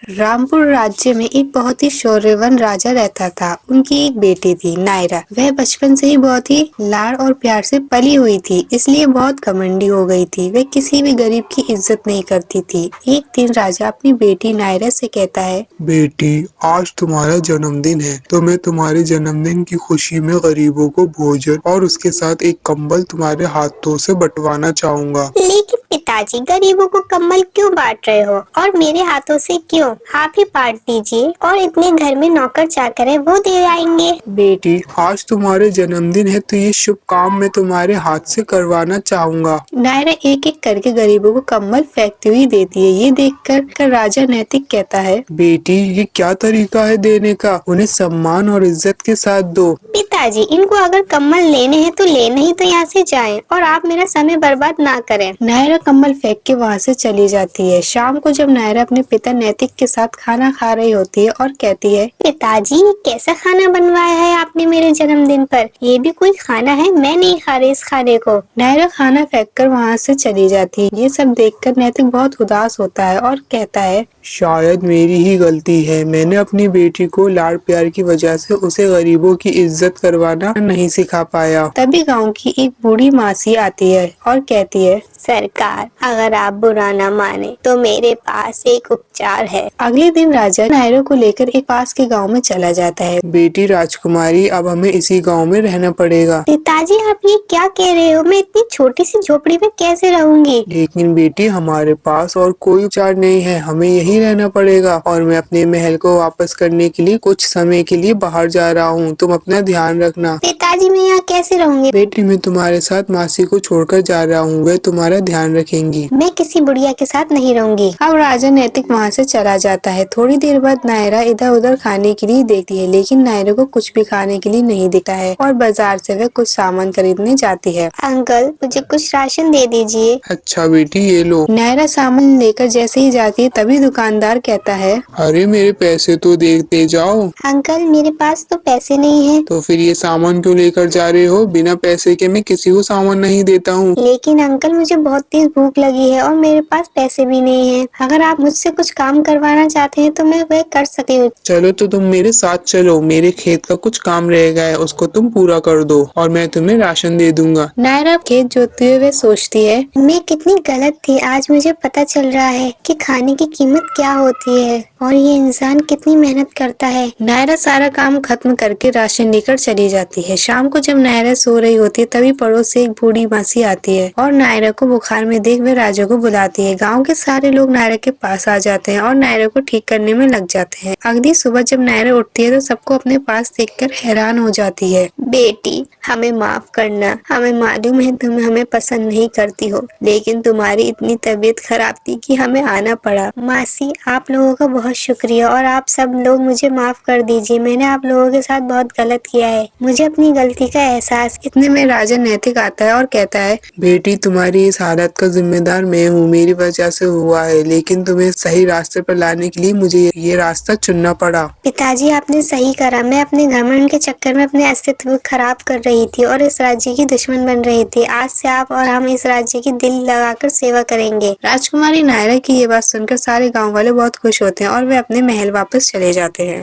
रामपुर राज्य में एक बहुत ही शौर्यवान राजा रहता था। उनकी एक बेटी थी नायरा। वह बचपन से ही बहुत ही लाड़ और प्यार से पली हुई थी, इसलिए बहुत घमंडी हो गई थी। वह किसी भी गरीब की इज्जत नहीं करती थी। एक दिन राजा अपनी बेटी नायरा से कहता है, बेटी, आज तुम्हारा जन्मदिन है तो मैं तुम्हारे जन्मदिन की खुशी में गरीबों को भोजन और उसके साथ एक कंबल तुम्हारे हाथों से बंटवाना चाहूंगा। लेकिन पिताजी, गरीबों को कंबल क्यों बांट रहे हो और मेरे हाथों से क्यों? आप ही बांट दीजिए और इतने घर में नौकर चाकर है वो दे आएंगे। बेटी, आज तुम्हारे जन्मदिन है तो ये शुभ काम मैं तुम्हारे हाथ से करवाना चाहूंगा। नायरा एक एक करके गरीबों को कंबल फेंकती हुई देती है। ये देखकर राजा नैतिक कहता है, बेटी, ये क्या तरीका है देने का? उन्हें सम्मान और इज्जत के साथ दो। पिताजी, इनको अगर कम्बल लेने हैं तो ले, नहीं तो यहाँ से जाएं और आप मेरा समय बर्बाद ना करें। नायरा कंबल फेंक के वहाँ से चली जाती है। शाम को जब नायरा अपने पिता नैतिक के साथ खाना खा रही होती है और कहती है, पिताजी, कैसा खाना बनवाया है आपने मेरे जन्मदिन पर? ये भी कोई खाना है? मैं नहीं खा रही इस खाने को। नायरा खाना फेंककर वहाँ से चली जाती है। ये सब देखकर नैतिक बहुत उदास होता है और कहता है, शायद मेरी ही गलती है। मैंने अपनी बेटी को लाड़ प्यार की वजह से उसे गरीबों की इज्जत करवाना नहीं सिखा पाया। तभी गांव की एक बूढ़ी मासी आती है और कहती है, सरकार, अगर आप बुरा न माने तो मेरे पास एक उपचार है। अगले दिन राजा नायरा को लेकर एक पास के गांव में चला जाता है। बेटी राजकुमारी, अब हमें इसी गांव में रहना पड़ेगा। पिताजी, आप ये क्या कह रहे हो? मैं इतनी छोटी सी झोपड़ी में कैसे रहूंगी? लेकिन बेटी, हमारे पास और कोई उपचार नहीं है, हमें यहीं रहना पड़ेगा। और मैं अपने महल को वापस करने के लिए कुछ समय के लिए बाहर जा रहा हूँ, तुम अपना ध्यान रखना। पिताजी, मैं यहाँ कैसे रहूंगी? बेटी, मैं तुम्हारे साथ मासी को छोड़कर जा रहा हूँ, वे तुम्हारा ध्यान रखेंगी। मैं किसी बुढ़िया के साथ नहीं रहूंगी। अब राजा नैतिक वहाँ से चला जाता है। थोड़ी देर बाद नायरा इधर उधर खाने के लिए देखती है, लेकिन नायरा को कुछ भी खाने के लिए नहीं दिखता है और बाजार से वह कुछ सामान खरीदने जाती है। अंकल, मुझे कुछ राशन दे दीजिए। अच्छा बेटी, ये लो। नायरा सामान लेकर जैसे ही जाती है तभी दुकानदार कहता है, अरे, मेरे पैसे तो दे जाओ। अंकल, मेरे पास तो पैसे नहीं है। तो फिर ये सामान क्यों लेकर जा रहे हो? बिना पैसे के मैं किसी को सामान नहीं देता हूँ। लेकिन अंकल, मुझे बहुत तेज भूख लगी है और मेरे पास पैसे भी नहीं है। अगर आप मुझसे कुछ काम करवाना चाहते हैं तो मैं वह कर सकती हूँ। चलो तो तुम मेरे साथ चलो, मेरे खेत का कुछ काम रह गया है, उसको तुम पूरा कर दो और मैं तुम्हें राशन दे दूंगा। नायरा खेत जोतते हुए वह सोचती है, मैं कितनी गलत थी। आज मुझे पता चल रहा है कि खाने की कीमत क्या होती है और ये इंसान कितनी मेहनत करता है। नायरा सारा काम खत्म करके राशन लेकर चली जाती है। शाम को जब नायरा सो रही होती है तभी पड़ोस से एक बूढ़ी मासी आती है और नायरा को बुखार में देख वे राजा को बुलाती है। गांव के सारे लोग नायरा के पास आ जाते हैं और नायरा को ठीक करने में लग जाते हैं। अगली सुबह जब नायरा उठती है तो सबको अपने पास देखकर हैरान हो जाती है। बेटी, हमें माफ करना। हमें मालूम है तुम हमें पसंद नहीं करती हो, लेकिन तुम्हारी इतनी तबीयत खराब थी कि हमें आना पड़ा। मासी, आप लोगों का बहुत शुक्रिया और आप सब लोग मुझे माफ कर दीजिए। मैंने आप लोगों के साथ बहुत गलत किया है। मुझे अपनी गलती का एहसास। इतने में राजा नैतिक आता है और कहता है, बेटी, तुम्हारी इस हालत का जिम्मेदार मैं हूँ, मेरी वजह से हुआ है, लेकिन तुम्हें सही रास्ते पर लाने के लिए मुझे ये रास्ता चुनना पड़ा। पिताजी, आपने सही करा। मैं अपने घमंड के चक्कर में अपने अस्तित्व को खराब कर रही थी और इस राज्य की दुश्मन बन रही थी। आज से आप और हम इस राज्य की दिल लगाकर सेवा करेंगे। राजकुमारी नायरा की ये बात सुनकर सारे गांव वाले बहुत खुश होते हैं और वे अपने महल वापस चले जाते हैं।